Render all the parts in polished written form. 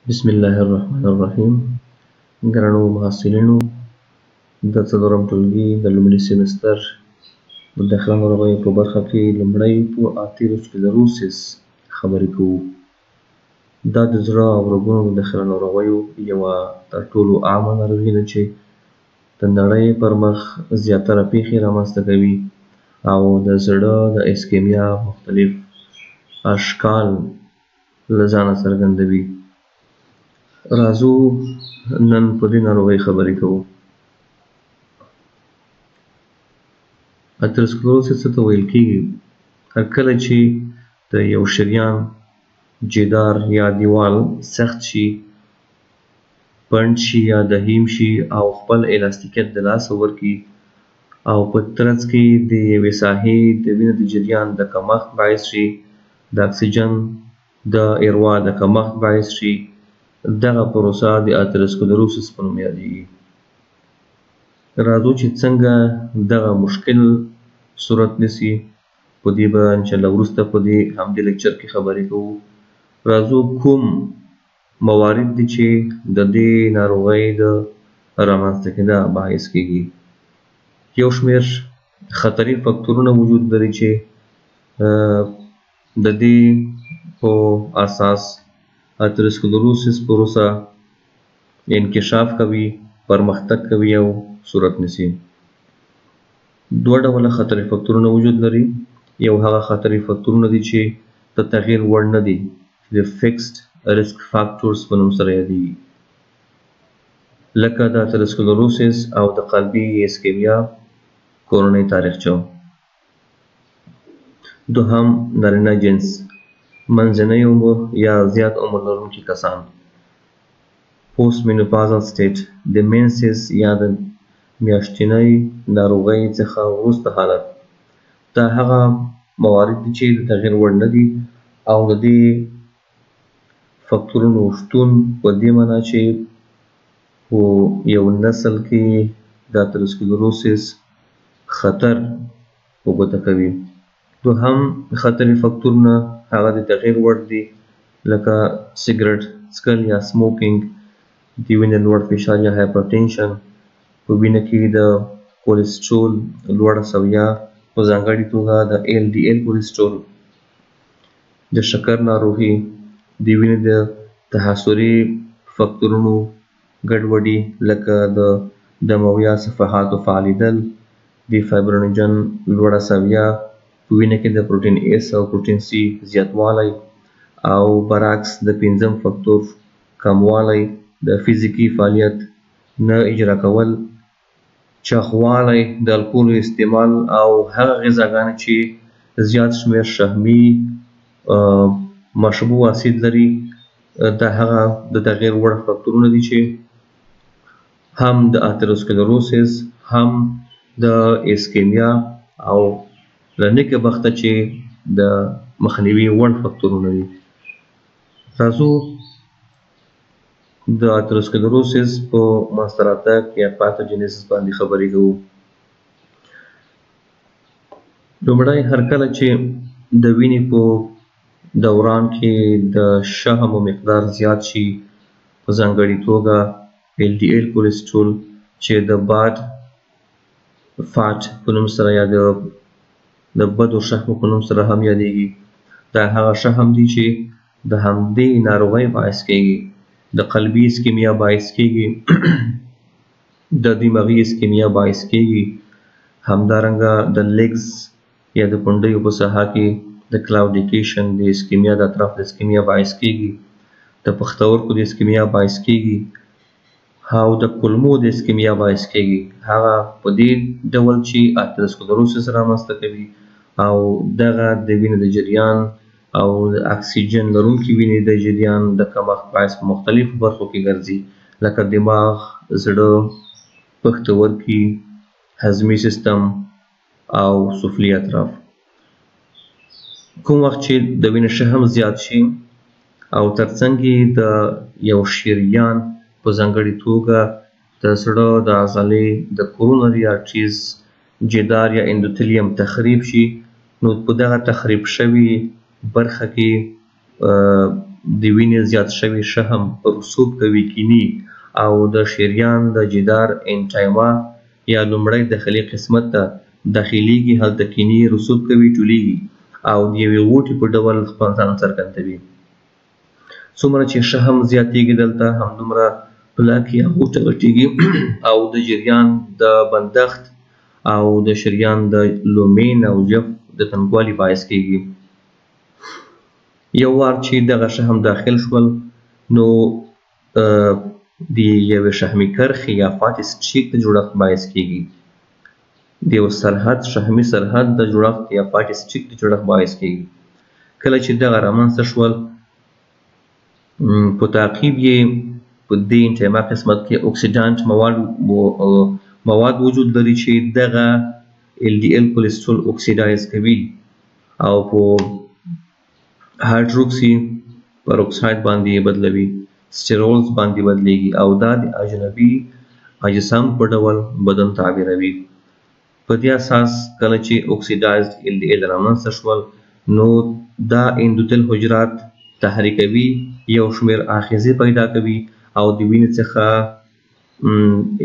بسم الله الرحمن الرحیم. ګرانو محصلینو، د څلورم ټولګي د لومړي سیمستر د داخله ناروغیو په برخه کې لومړی په آتیروسکلروسس خبرې کوو. دا د زړه او رګونو د داخله ناروغیو یوه تر ټولو عامه ناروغي ده چې د نړۍ پر مخ زیاتره پیښې رامنځته کوي او د زړه د اسکیمیا مختلف اشکال له ځانه څرګندوي. راځو نن په دې ناروغۍ خبرې کوو. آتیروسکلروسس څه ته ویل کېږي؟ هر کله چې د یو شریان جدار یا دیوال سخت شي، پنډ شي یا دهیم شي او خپل الاستیکیت د لاسه ورکړي او په ترڅ کې د یوې ساحې د وینې د جریان د کمښت باعث شي، د اکسیجن د اروا د کمښت باعث شي، دغه پروسه د آتیروسکلروسس په نوم یادیږي. راځو چې څنګه دغه مشکل صورت نیسي، په دې به انشاءالله وروسته په دې همدې لیکچر کې خبرې کوو. راځو کوم موارد دي چې د دې ناروغۍ د رامنځته کېدا باعث کېږي. یو شمېر خطري فکتورونه وجود لري چې د دې په اساس آتیروسکلروسس پروسه انکشاف کوي، پرمختګ کوي او صورت نیسي. دوه ډوله خطري فکتورونه وجود لري. یو هغه خطري فکتورونه دي چې د تغییر وړ نه دي، د فکسډ ریسک فاکټورز په نوم سره یادیږي، لکه د آتیروسکلروسس او د قلبي اسکیمیا کورنۍ تاریخچه. دوهم، نارینه جنس، منځنی عمر یا زیات عمر لرونکي کسان. پوسټ مینوپازل سټیټ، د مینسز یا د میاشتنۍ ناروغۍ څخه وروسته حالت. دا هغه موارد دي چې د تغییر وړ نه دي او د دې فکتورونو شتون په دې معنا چې په یو نسل کې د آتیروسکلروسس خطر په ګوته کوي. دوهم خطري فکتورونه هغه د تغییر وړ دي، لکه سیګرټ څکل یا سموکینګ، د وینې لوړ فشار یا هایپرټینشن، په وینه کې د کولیسټرول لوړه سویه، په ځانګړې توګه د LDL کولیسټرول، د شکر ناروغي، د وینې د تحصري فکتورونو ګډوډي لکه د دمویه صفحاتو فعالېدل، د فایبرینوجن لوړه سویه، په وینه کې د پروټین S او پروټین C زیاتوالی، او برعکس د پنځم فکتور کموالی، د فزیکي فعالیت نه اجرا کول، چاغوالی، د الکولو استعمال او هغه غذاګانې چې زیات شمېر شحمي مشبوع اسید لري. دا هغه د تغییر وړ فکتورونه دي چې هم د آتیروسکلروسس هم د اسکیمیا او له نیکه بخته چې د مخنیوي وړ فکتورونه دي. راځو د آتیروسکلروسس په منځته راتګ یا پاتوجینیسس باندې خبرې کوو. لومړی، هر کله چې د وینې په دوران کې د شحمو مقدار زیات شي، په ځانګړې توګه LDL کولیسټرول چې د باد فاټ په نوم سره یا د بدو شحمو په نوم سره هم یادیږي. دا هغه شحم دي چې د همدې ناروغۍ باعث کېږي، د قلبي اسکیمیا باعث کېږي، د دماغي اسکیمیا باعث کېږي، همدارنګه د لیګز یا د پنډیو په ساحه کې د کلاوډیکیشن د اسکیمیا، د اطراف د اسکیمیا باعث کېږي، د پښتورګو د اسکیمیا باعث کېږي او د کولمو د اسکیمیا باعث کېږي. هغه په دې ډول چې آتیروسکلروسس رامنځته کوي او دغه د وینې د جریان او د اکسیجن لرونکي وینې د جریان د کمښت باعث په مختلفو برخو کې ګرځي، لکه دماغ، زړه، پښتورګي، هضمي سیستم او سفلي اطراف. کوم وخت چې د وینې شحم زیات شي او ترڅنګ یې د یو شریان په ځانګړې توګه د زړه د عضلې د کورونري آرټریز جدار یا اندوتیلیم تخریب شي، نو په دغه تخریب شوي برخه کې د وینې زیات شوی شحم رسوب کوي کینی او د شریان د جدار انټایما یا لومړی داخلي قسمت ته داخليږي، هلته کینی رسوب کوي، ټولیږي او د یوې غوټې په ډول خپل ځان څرګندوي. څومره چې شحم زیاتیږي دلته همدومره پلاک یا غوټه غټیږي او د جریان د بندښت او د شریان د لومین او جف د تنګوالي باعث کیږي. یو وار چې دغه شحم داخل شول نو د یوې شحمي کرښې یا فاتي سټریک د جوړښت باعث کیږي. د یو سرحد شحمي سرحد د جوړښت یا فاتي سټریک د جوړښت باعث کیږي. کله چې دغه رامنځته شول په تعقیب یې په دې انټایما قسمت کې اکسیډانټ مواد وجود لري چې دغه LDL کولېسټرول اکسیډایز کوي او په هایدروکسي پروکساید باندې بدلوي، سټیرولز باندې بدلیږي او دا د اجنبي اجسام په ډول بدن تعبیروي. په دې اساس کله چې اکسیډایزد LDL رامنځته شول نو دا اندوتل حجرات تحریکوي، یو شمېر آخذې پیدا کوي او د وینې څخه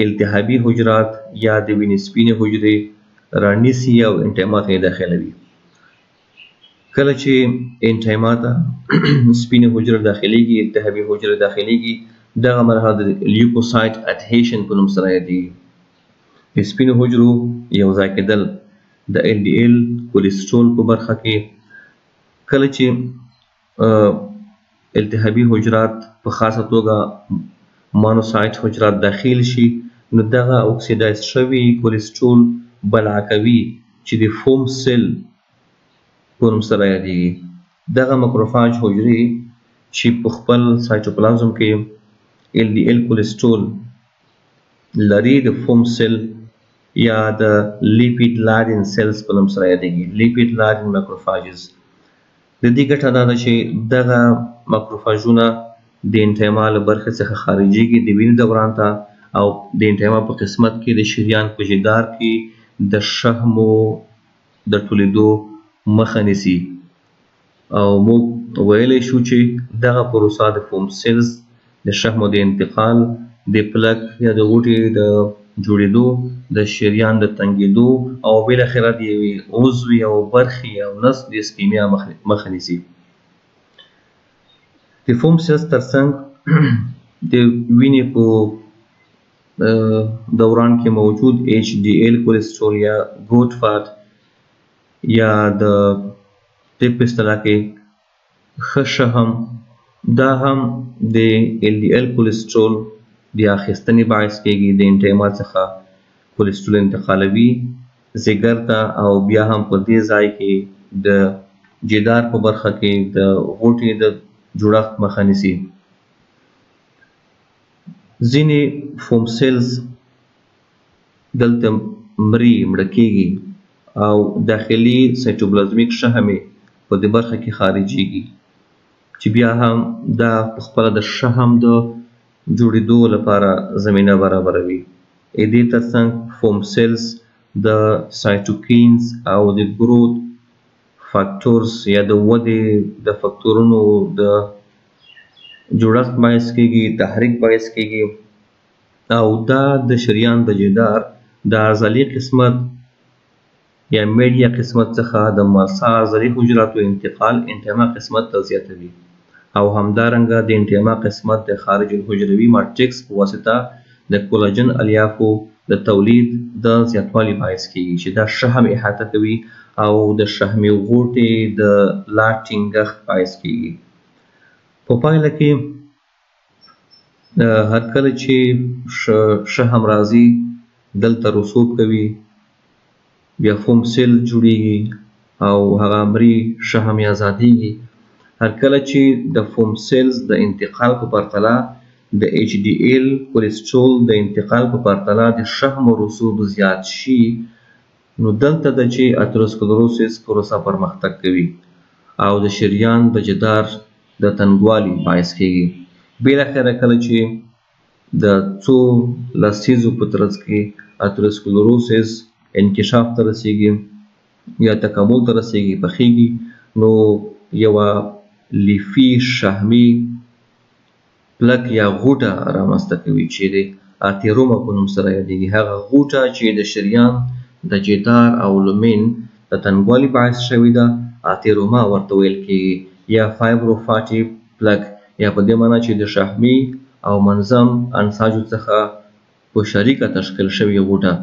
التهابي حجرات یا د وینې سپینې حجرې رانیسي او انټایما ته یې داخلوي. کله چې انټایما ته سپینې حجرې داخلیږي، التهابي حجرې داخلیږي، دغه مرحله د لیوکوسایت اډهیشن په نوم سره یادیږي. د سپینو حجرو یو ځای کېدل د LDL کولېسټرول په برخه کې کله چې التهابي حجرات په خاصه توګه مونوسایت حجرات داخل شي نو دغه اکسیډایز شوي کولېسټرول بلع کوي چې د فوم سیل په نوم سره یادیږي. دغه ماکروفاج حجرې چې په خپل سایټوپلازم کې LDL کولېسټرول لري د فوم سیل یا د لیپید لاډن سیلز په نوم سره یادیږي، لیپید لاډن ماکروفاجز. د دې ګټه دا ده چې دغه ماکروفاجونه د انټایما له برخې څخه خارجېږي د وینې دوران ته او د انټایما په قسمت کې د شریان په جدار کې د شحمو د ټولېدو مخه نیسي او موږ ویلی شو چې دغه پروسه د فوم سیلز د شحمو د انتقال د پلک یا د غوټې د جوړېدو، د شریان د تنګېدو او بالاخره د یوې عضوي او برخې او نسج د اسکیمیا مخه نیسي. د فوم سیلز ترڅنګ د وینې په دوران کې موجود HDL کولېسټرول یا ګوډ فات یا د طب په اصطلاح کې ښه شحم دا هم د LDL کولېسټرول د اخیستنې باعث کېږي، د انټایما څخه کولېسټرول انتقالوي ځیګر ته او بیا هم په دې ځای کې د جدار په برخه کې د غوټې د جوړښت مخه نیسي. ځینې فوم سیلز دلته مړه کېږي او داخلي سایټوپلازمیک شحم په دې برخه کې خارجېږي چې بیا هم دا په خپله د شحم د جوړېدو لپاره زمینه برابروي. دې ترڅنګ فوم سیلز د سایټوکینز او د ګروث فاکټورز یا د ودې د فاکټورونو د جوړښت باعث کېږي، تحریک باعث کېږي او دا د شریان د جدار د عضلي قسمت یا میډیا قسمت څخه د مرسا عضلي حجراتو انتقال انټایما قسمت ته زیاتوي او همدارنګه د انټایما قسمت د خارج الحجروي ماټریکس په واسطه د کولاجن الیافو د تولید د زیاتوالي باعث کېږي چې دا شحم احاطه کوي او د شحمي غوټې د لا ټینګښت باعث کېږي. په پایله کې هر کله چې شحم راځي دلته رسوب کوي، بیا فوم سیل جوړیږي او هغه مري شحم یې ازادیږي. هر کله چې د فوم سیلز د انتقال په پرتله د HDL کولېسټرول د انتقال په پرتله د شحم رسوب زیات شي نو دلته د چې اتروسکلروسس پروسه پرمختګ کوي او د شریان د جدار د تنګوالي باعث کېږي. بالاخره کله چې د څو لسیزو په ترڅ کې اتروسکلروسس انکشاف ته رسیږي یا تکامل ته رسیږي، پخیږي، نو یوه لیفي شحمي پلک یا غوټه رامنځته کوي چې د اتیروما په نوم سره یادېږي. هغه غوټه چې د شریان د جدار او لومین د تنګوالي باعث شوې ده اتیروما ورته ویل کېږي، یا فایبروفاټي پلک، یا په دې معنی چې د شحمي او منظم انساجو څخه په شریکه تشکیل شوې غوټه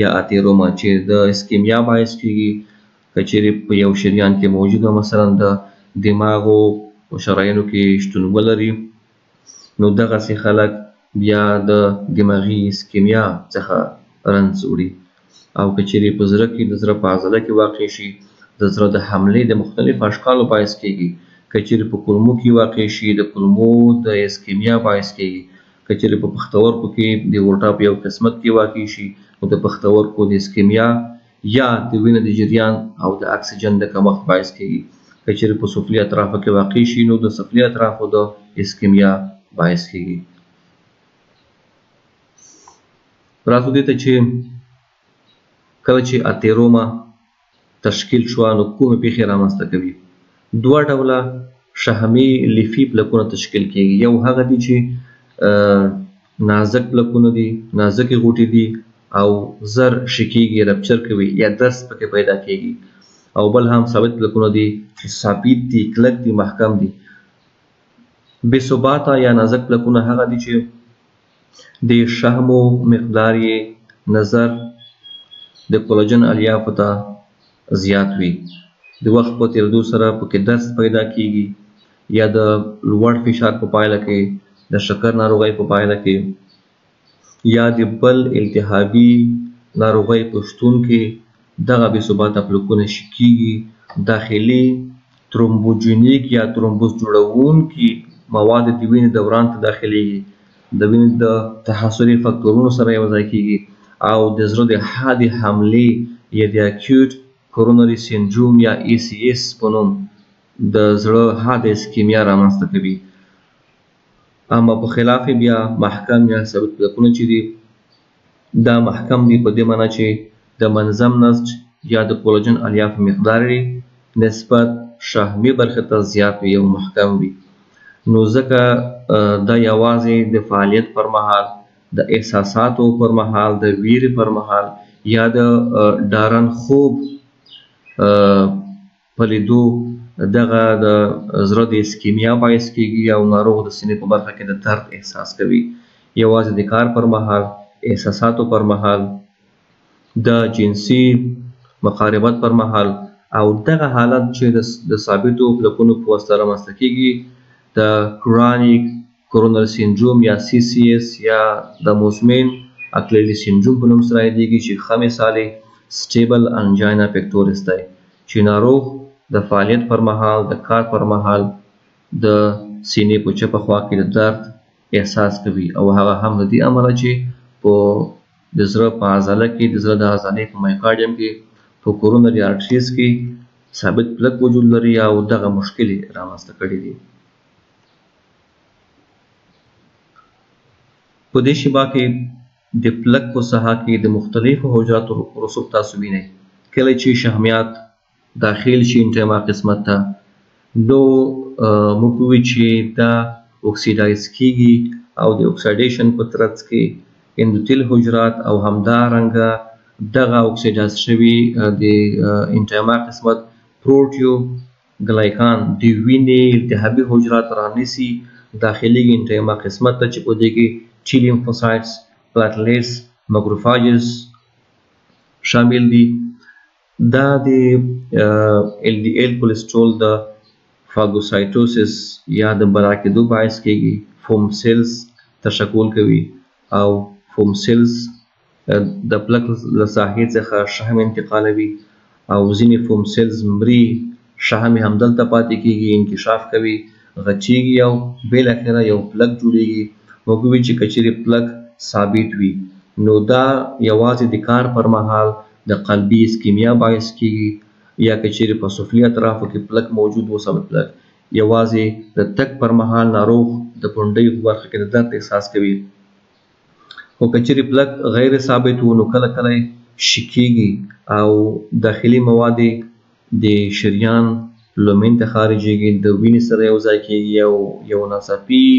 یا اتیروما چې د اسکیمیا باعث کېږي که چیرې په یو شریان کې موجوده مثلا د دماغو په شرايینو کې شتون ولري، نو دغسې خلک بیا د دماغي اسکیمیا څخه رنځ وړي. او که چیرې په زړه کې د زړه په عضله کې واقع شي د زړه د حملې د مختلفو اشکالو باعث کېږي. که چیرې په کولمو کې واقع شي د کولمو د اسکیمیا باعث کېږي. که چیرې په پښتورګو کې د اورټا په یو قسمت کې واقع شي نو د پښتورګو د اسکیمیا یا د وینې د جریان او د اکسیجن د کمښت باعث کېږي. که چیرې په سفلي اطرافو کې واقع شي نو د سفلي اطرافو د اسکیمیا باعث کېږي. راځو دې ته چې کله چې اتیروما تشکیل شوه نو کومې پېښې رامنځته کوي. دوه ډوله شحمي لیفي پلکونه تشکیل کېږي. یو هغه دي چې نازک پلکونه دي، نازکې غوټې دي او زر شکېږي، رپچر کوي یا درز پکې پیدا کېږي. او بل هم ثابت پلکونه دي چې ثابت دي، کلک دي، محکم دي. بې ثباته یا نازک پلکونه هغه دي چې د شحمو مقدار یې نظر د کولاجن الیافو ته زیات وي. د وخت په تېرېدو سره پکې درز پیدا کېږي یا د لوړ فشار په پایله کې، د شکر ناروغۍ په پایله کې یا د بل التهابي ناروغۍ په شتون کې دغه بې ثباته پلکونه شکېږي. داخلي ترومبوجینیک یا ترومبوس جوړونکي مواد د وینې دوران ته داخليږي، د وینې د تحصلي فکتورونو سره یوځای کېږي او د زړه د حادې حملې یا د اکیوټ کورونري سینډروم یا ECS په نوم د زړه حاده اسکیمیا رامنځته کوي. اما په خلاف بیا محکم یا ثابت پلکونه چې دي دا محکم دي په دې معنی چې د منظم نسج یا د کولاجن الیاف مقدار نسبت شحمي برخې ته زیات وي او محکم وي. نو ځکه دا یوازې د فعالیت پر مهال، د احساساتو پر مهال، د ویرې پر مهال یا د ډارن خوب په لیدو دغه د زړه د اسکیمیا باعث کېږي او ناروغ د سینې په برخه کې د درد احساس کوي. یوازې د کار پر مهال، احساساتو پر مهال، د جنسي مقاربت پر مهال او دغه حالت چې د ثابتو پلکونو په واسطه رامنځته کېږي د کرونیک کورونري سینډروم یا CCS یا د مزمن اکلیلي سینډروم په نوم سره یادېږي چې ښه مثال یې سټیبل انجاینا پیکټورس دی چې ناروغ د فعالیت پر مهال، د کار پر مهال د سینې په چپه خوا کې د درد احساس کوي او هغه هم د دې امله چې په د زړه په عضله کې د زړه د عضلې په مایکارډیم کې په کورونري آرټریز کې ثابت پلک وجود لري او دغه مشکل یې رامنځته کړی دی. په دې شیبه کې د پلک په ساحه کې د مختلفو حجراتو رسوب تاسو وینئ. کله چې شحمیات داخل شي انټیما قسمت ته نو موږ وایو چې دا اکسیډایز کېږي او د اکسیډیشن په ترڅ کې اندوتیل حجرات او همدارنګه دغه اکسیډایز شوي د انټیما قسمت پروټیو ګلایکان د وینې التهابي حجرات رانیسي داخلي انټیما قسمت ته چې په دې کې ټي لیمفوسایټس، پلاټلیټس، ماکروفاجز شامل دي. دا د LDL کولیسټرول د فاګوسایټوسس یا د بلا کېدو باعث کېږي. فوم سیلز تشکل کوي او فوم سیلز د پلک له ساحې څخه شحم انتقالوي او ځینې فوم سیلز مري، شحم یې همدلته پاتې کېږي، انکشاف کوي، غټېږي او بالاخره یو پلک جوړېږي. موږ وایو چې که چیرې پلک ثابت وي نو دا یوازې د کار پر مهال د قلبي اسکیمیا باعث کېږي یا که چیرې په سفلي اطرافو کې پلک موجود و ثابت پلک یوازې د تګ پر مهال ناروغ د پونډۍ په برخه کې د درد احساس کوي. خو که چیرې پلک غیر ثابت و نو کله کله شکېږي او داخلي مواد د شریان لومین ته خارجېږي، د وینې سره یو ځای کېږي، یو ناڅاپي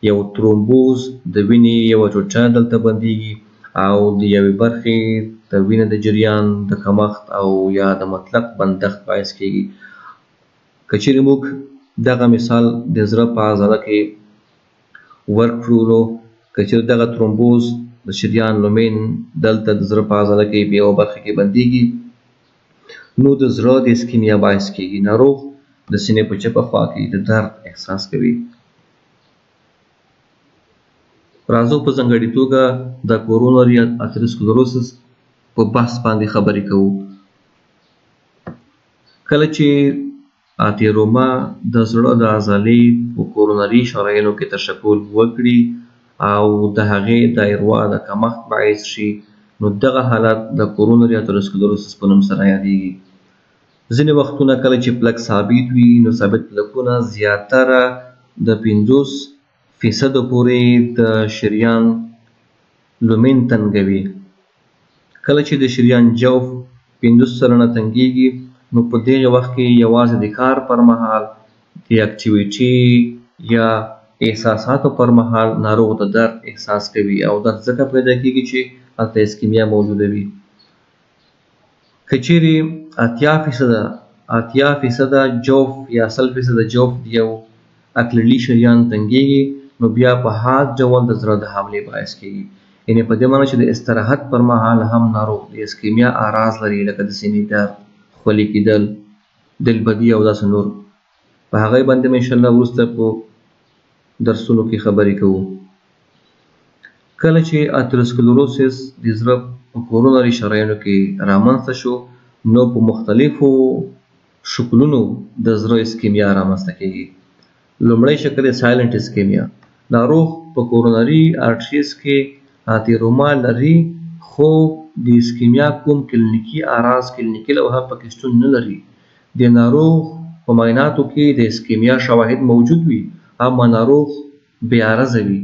یو ترومبوز د وینې یوه ټوټه دلته بندېږي او د یوې برخې د وینې د جریان د کمښت او یا د مطلق بندښت باعث کېږي. که چیرې موږ دغه مثال د زړه په عضله کې ورکړو، نو که چیرې دغه ترومبوز د شریان لومین دلته د زړه په عضله کې په یوه برخه کې بندېږي، نو د زړه د اسکیمیا باعث کېږي. ناروغ د سینې په چپه خوا کې د درد احساس کوي. راځو په ځانګړې توګه د کورونري اتروسکلروسس په بحث باندې خبرې کوو. کله چې اتیروما د زړه د عضلې په کورونري شرايینو کې تشکل وکړي او د هغې د ایروا د کمښت باعث شي، نو دغه حالت د کورونري اتروسکلروسس په نوم سره یادېږي. ځینې وختونه کله چې پلک ثابت وي، نو ثابت پلکونه زیاتره د 50% پورې د شریان لومین تنګوي. کله چې د شریان جوف 50 سلنه تنګېږي، نو په دغه وخت کې یوازې د کار پر مهال، د اکټیویټي یا احساساتو پر مهال ناروغ د درد احساس کوي او درد ځکه پیدا کېږي چې هلته اسکیمیا موجوده وي. که چیرې 80% جوف یا 100% جوف د یو اکلیلي شریان تنګېږي، نو بیا په حاد ډول د زړه د حملې باعث کېږي. یعنې په دې معنی چې د استراحت پر مهال هم ناروغ د اسکیمیا اعراض لري، لکه د سینې درد، خولې کېدل، دلبدي او داسې نور. په هغې باندې به انشاءالله وروسته په درسونو کې خبرې کوو. کله چې اتروسکلروسس د زړه په کورونري شرايینو کې رامنځته شو، نو په مختلفو شکلونو د زړه اسکیمیا رامنځته کېږي. لومړی شکل یې سایلنټ اسکیمیا. ناروغ په کورونري ارټریز کې اتیروما لري، خو د اسکیمیا کوم کلینیکي اعراض، کلینیکي لوحه پکې شتون نه لري. د ناروغ په معایناتو کې د اسکیمیا شواهد موجود وي، اما ناروغ بې عرضه وي.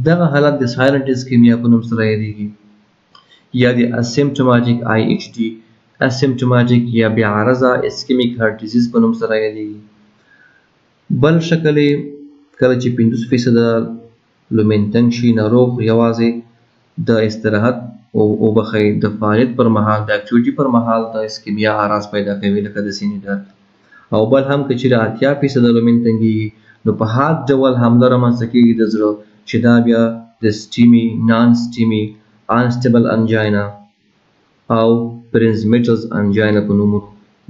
دغه حالت د سایلنټ اسکیمیا په نوم سره یادېږي، یا د اسیمپټوماټیک IHD، اسیمپټوماټیک یا بې عرضه اسکیمیک هارت ډیزیز په نوم سره یادېږي. بل شکل یې کله چې 50% لومین تنګ شي، ناروغ یوازې د استراحت او بخۍ د فعالیت پر مهال، د اکټیویټي پر مهال د اسکیمیا اعراض پیدا کوي، لکه د سینې درد. او بل هم که چیرې 80% لومین تنګېږي، نو په حاد ډول حمله رامنځته کېږي د زړه، چې دا بیا د سټیمي، نان سټیمي، انسټیبل انجاینا او پرنزمیټلز انجاینا په نوم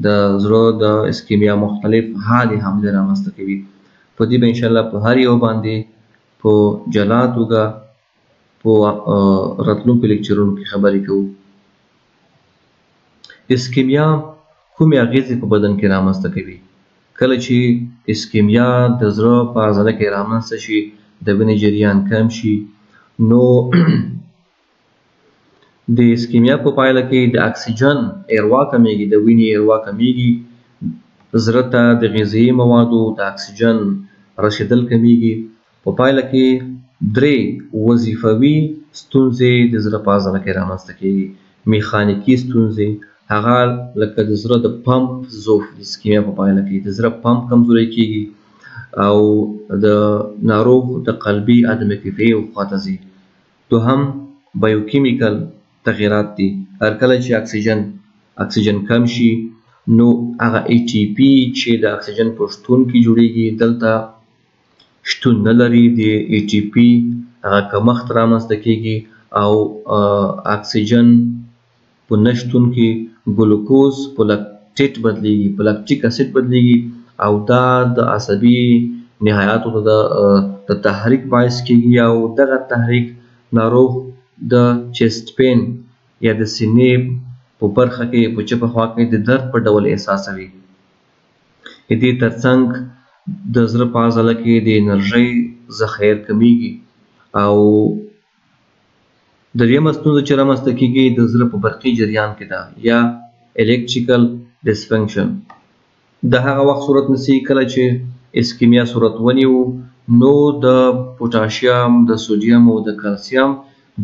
د زړه د اسکیمیا مختلف حالې حملې رامنځته کوي. په دې به انشاءالله په هر یو باندې په جلا توګه په راتلونکو لیکچرونو کې خبرې کوو. اسکیمیا کومې اغیزې په بدن کې رامنځته کوي؟ کله چې اسکیمیا د زړه په عضله کې رامنځته شي، د وینې جریان کم شي، نو د اسکیمیا په پایله کې د اکسیجن ایروا کمیږي، د وینې ایروا کمیږي، زړه ته د غذایي موادو د اکسیجن رسیدل کمیږي. په پایله کې 3 وظیفوي ستونزې د زړه په عضله کې رامنځته کېږي. میخانیکي ستونزې، هغه لکه د زړه د پمپ ضعف، د اسکیمیا په پایله کې د زړه پمپ کمزوری کېږي او د ناروغ د قلبي عدم کیفیت خواته ځي. دوهم بایوکیمیکل تغییرات دي. هر کله چې اکسیجن کم شي، نو هغه ATP چې د اکسیجن په شتون کې جوړیږي دلته شتون نه لري. د ATP هغه کمښت رامنځته کېږي او اکسیجن په نشتون کې ګلوکوز په لاکټیټ بدلیږي، په لاکټیک اسید بدلیږي او دا د عصبي نهایاتو د تحریک باعث کېږي او دغه تحریک ناروغ د چیسټ پین یا د سینې په برخه کې په چپه خوا کې د درد په ډول احساسوي. دې ترڅنګ د زړه په عضله کې د انرژۍ ذخیر کمیږي. او دریمه ستونزه چې رامنځته کېږي د زړه په برقي جریان کې ده، یا الکتریکل ډسفنکشن. د هغه وخت صورت نیسي کله چې اسکیمیا صورت ونیو، نو د پوټاشیم، د سوډیم او د کلسیم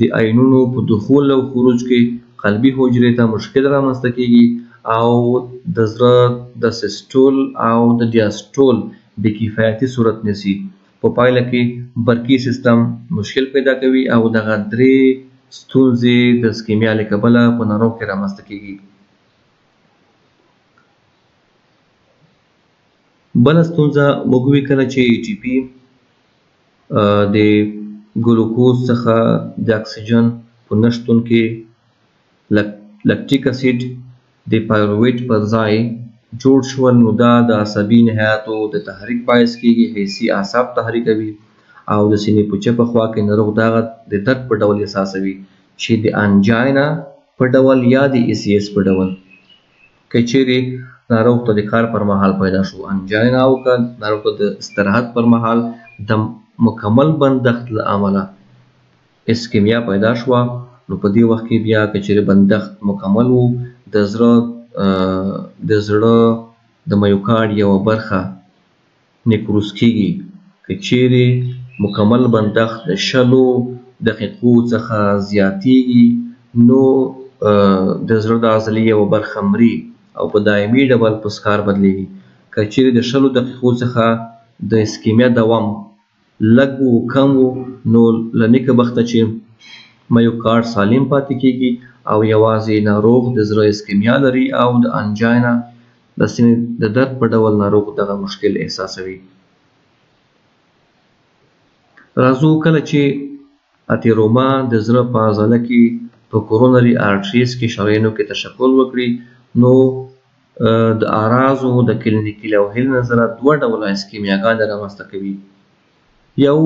د آیونونو په دخول او خروج کې قلبي حجرې ته مشکل رامنځته کېږي او د زړه د سیسټول او د ډیاسټول بې کفایتي صورت نیسي. په پایله کې برقي سیستم مشکل پیدا کوي او دغه درې ستونزې د اسکیمیا له کبله په ناروغ کې رامنځته کېږي. بله ستونزه موږ وی کله چې ای ټي پي د ګلوکوز څخه د اکسیجن په نشتون کې لکټیک اسید د پایرویټ پر ځای جوړ شول، نو دا د عصبي نهایاتو د تحریک باعث کېږي. حسي اعصاب تحریکوي او د سینې په چپه خوا کې ناروغ دغه د درد په ډول احساسوي چې د انجاینا په ډول یا د ای سی اس په ډول. که چیرې ناروغ ته د کار پر مهال پیدا شو انجاینا او که ناروغ ته د استراحت پر مهال د مکمل بندښت له امله اسکیمیا پیدا شوه، نو په دې وخت کې بیا که چیرې بندښت مکمل وو د زړه د میوکارډ یوه برخه نیکروز کېږي. که چیرې مکمل بندښت د 20 دقیقو څخه زیاتیږي نو د زړه د عضلې یوه برخه مري او په دایمي ډول په سکار بدلیږي. که چیرې د 20 دقیقو څخه د اسکیمیا دوام لږ و کم و نو له نیکه بخته چې میوکارډ سالم پاتې کېږي او یوازې ناروغ د زړه اسکیمیا لري او د انجاینا د سینې د درد په ډول ناروغ دغه مشکل احساسوي. راځو کله چې اتیروما د زړه په عضله کې په کورونري ارټریز کې شرايینو کې تشکل وکړي، نو د اعراضو د کلینیکي لوحې له نظره دوه ډوله اسکیمیاګانې رامنځته کوي. یو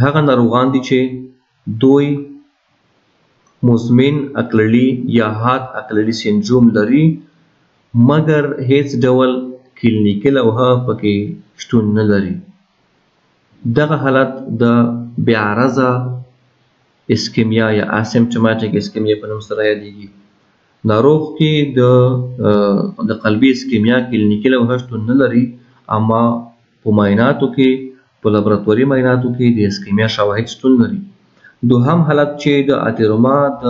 هغه ناروغان دي چې دوی مزمن عقللي یا حاد عقللي سندروم لري مګر هیڅ ډول کلینیکي لوحه پکې شتون نه لري. دغه حالت د بېعرضه اسکیمیا یا اسیمپټوماټیک اسکیمیا په نوم سره یادېږي. ناروغ کې د قلبي اسکیمیا کلینیکي لوحه شتون نه لري، اما په معایناتو کې په لابراتواري معایناتو کې د اسکیمیا شواهد شتون لري. دوهم حالت چې د اتیروما د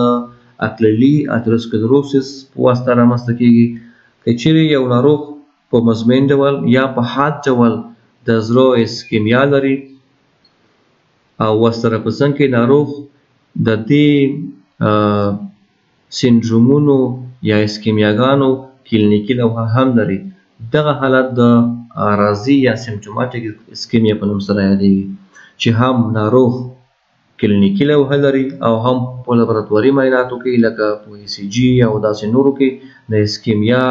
عقللي اتروسکلروسس په واسطه رامنځته کېږي. که چیرې یو ناروغ په مزمن ډول یا په حاد ډول د زړه اسکیمیا لري او ورسره په څنګ کې ناروغ د دې سندرومونو یا اسکیمیاګانو کلینیکي لوحه هم لري، دغه حالت د اعراضي یا سیمپټوماټیک اسکیمیا په نوم سره یادېږي چې هم ناروغ کلینیکي لوحه لري او هم په لابراتواري معایناتو کې لکه په ای سی جي او داسې نورو کې د اسکیمیا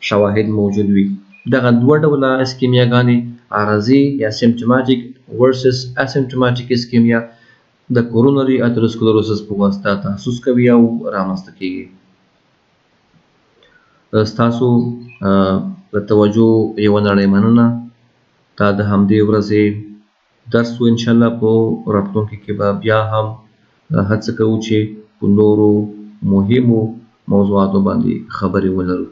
شواهد موجود وي. دغه دوه ډوله اسکیمیاګانې اعراضي یا سیمپټوماټیک ورسس اسیمپټوماټیک اسکیمیا د کورونري اتروسکلروسس په واسطه تحسس کوي او رامنځته کېږي. ستاسو د توجه یوه نړۍ مننه. دا د همدې ورځې درس و. انشاءالله په راتلونکي کې به بیا هم هڅه کوو چې په نورو مهمو موضوعاتو باندې خبرې ولرو.